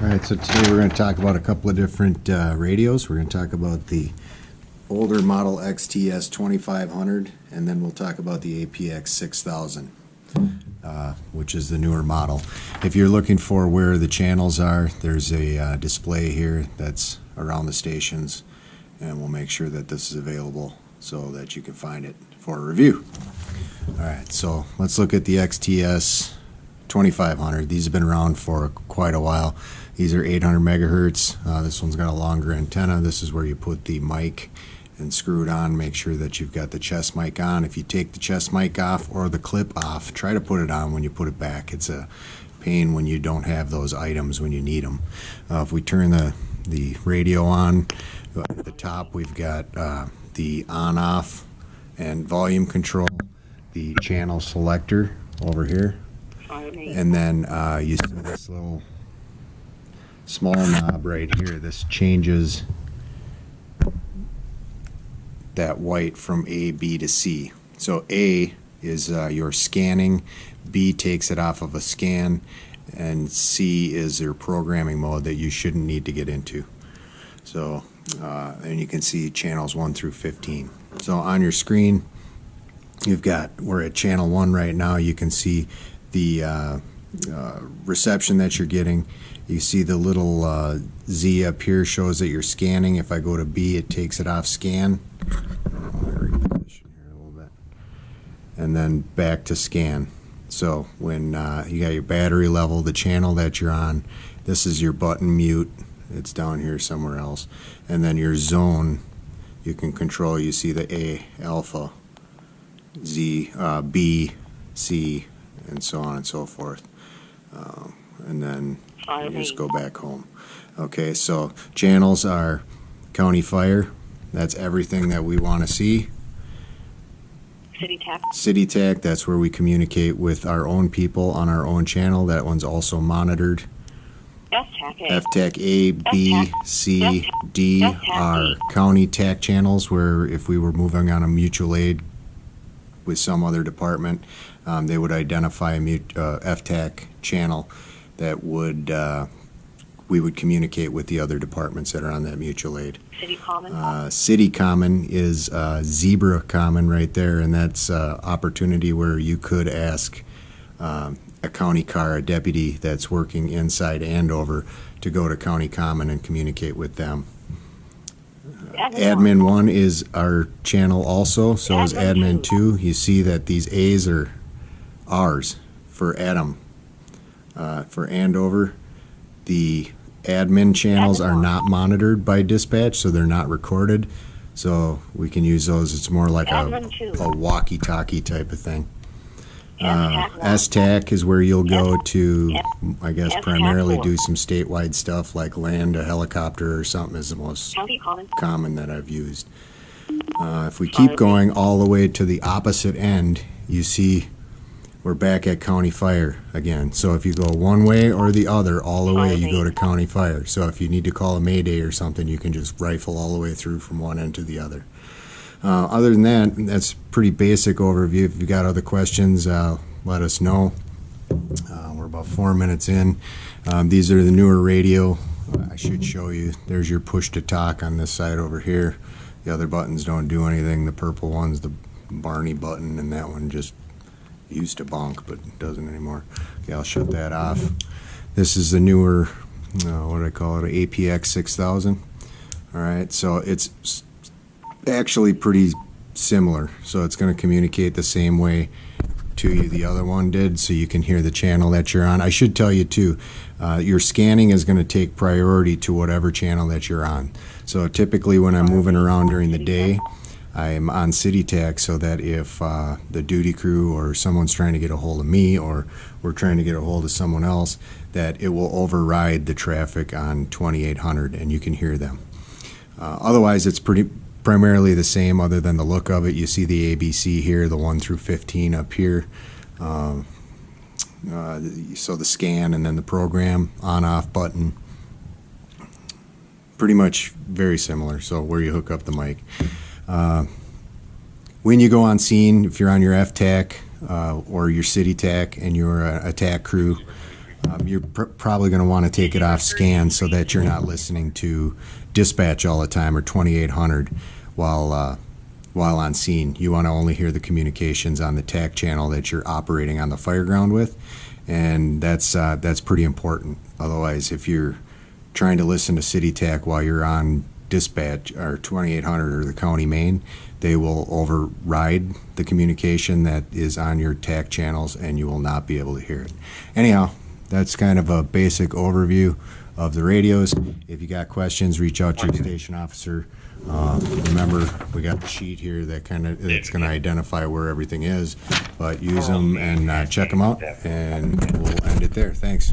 All right, so today we're going to talk about a couple of different radios. We're going to talk about the older model XTS2500, and then we'll talk about the APX6000, which is the newer model. If you're looking for where the channels are, there's a display here that's around the stations, and we'll make sure that this is available so that you can find it for a review. All right, so let's look at the XTS2500. These have been around for quite a while. These are 800 megahertz. This one's got a longer antenna. This is where you put the mic and screw it on. Make sure that you've got the chest mic on. If you take the chest mic off or the clip off, try to put it on when you put it back. It's a pain when you don't have those items when you need them. If we turn the radio on, at the top we've got the on-off and volume control, the channel selector over here, and then you see this little small knob right here. This changes that white from A, B to C. So A is your scanning, B takes it off of a scan, and C is your programming mode that you shouldn't need to get into. So and you can see channels 1 through 15. So on your screen we're at channel 1 right now. You can see the reception that you're getting. You see the little Z up here shows that you're scanning. If I go to B, it takes it off scan. Reposition here a little bit. And then back to scan. So when you got your battery level, the channel that you're on, this is your button mute. It's down here somewhere else. And then your zone, you can control. You see the A, alpha, Z, B, C, and so on and so forth. And then you just go back home. Okay, so channels are county fire. That's everything that we want to see. City TAC. City TAC, that's where we communicate with our own people on our own channel. That one's also monitored. FTAC A, B, C, D are county TAC channels, where if we were moving on a mutual aid with some other department, they would identify a FTAC channel that would we would communicate with the other departments that are on that mutual aid. City Common. City Common is Zebra Common right there, and that's opportunity where you could ask a county car, a deputy that's working inside Andover, to go to County Common and communicate with them. Admin 1 is our channel also, so is Admin 2. You see that these A's are ours for Adam. For Andover, the admin channels are not monitored by dispatch, so they're not recorded. So we can use those. It's more like a walkie-talkie type of thing. STAC is where you'll go to, I guess, primarily do some statewide stuff like land a helicopter or something is the most common that I've used. If we keep going all the way to the opposite end, you see we're back at county fire again. So if you go one way or the other, all the way, you go to county fire. So if you need to call a mayday or something, you can just rifle all the way through from one end to the other. Other than that, that's pretty basic overview. If you've got other questions, let us know. We're about 4 minutes in. These are the newer radio. I should show you. There's your push to talk on this side over here. The other buttons don't do anything. The purple one's the Barney button, and that one just used to bonk, but doesn't anymore. Okay, I'll shut that off. This is the newer, what do I call it, APX6000. All right, so it's actually pretty similar. So it's going to communicate the same way to you the other one did, so you can hear the channel that you're on. I should tell you too, your scanning is going to take priority to whatever channel that you're on. So typically when I'm moving around during the day, I'm on City TAC, so that if the duty crew or someone's trying to get a hold of me, or we're trying to get a hold of someone else, that it will override the traffic on 2800 and you can hear them. Otherwise, it's primarily the same other than the look of it. You see the ABC here, the 1 through 15 up here. So the scan and then the program, on-off button. Pretty much very similar, so where you hook up the mic. When you go on scene, if you're on your FTAC or your City TAC and you're a TAC crew, You're probably going to want to take it off scan so that you're not listening to dispatch all the time or 2800 while on scene. You want to only hear the communications on the TAC channel that you're operating on the fireground with, and that's pretty important. Otherwise, if you're trying to listen to City TAC while you're on dispatch or 2800 or the county main, they will override the communication that is on your TAC channels, and you will not be able to hear it. Anyhow, that's kind of a basic overview of the radios. If you got questions, reach out to your station officer. Remember, we got the sheet here that's going to identify where everything is, but use them and check them out, and we'll end it there. Thanks.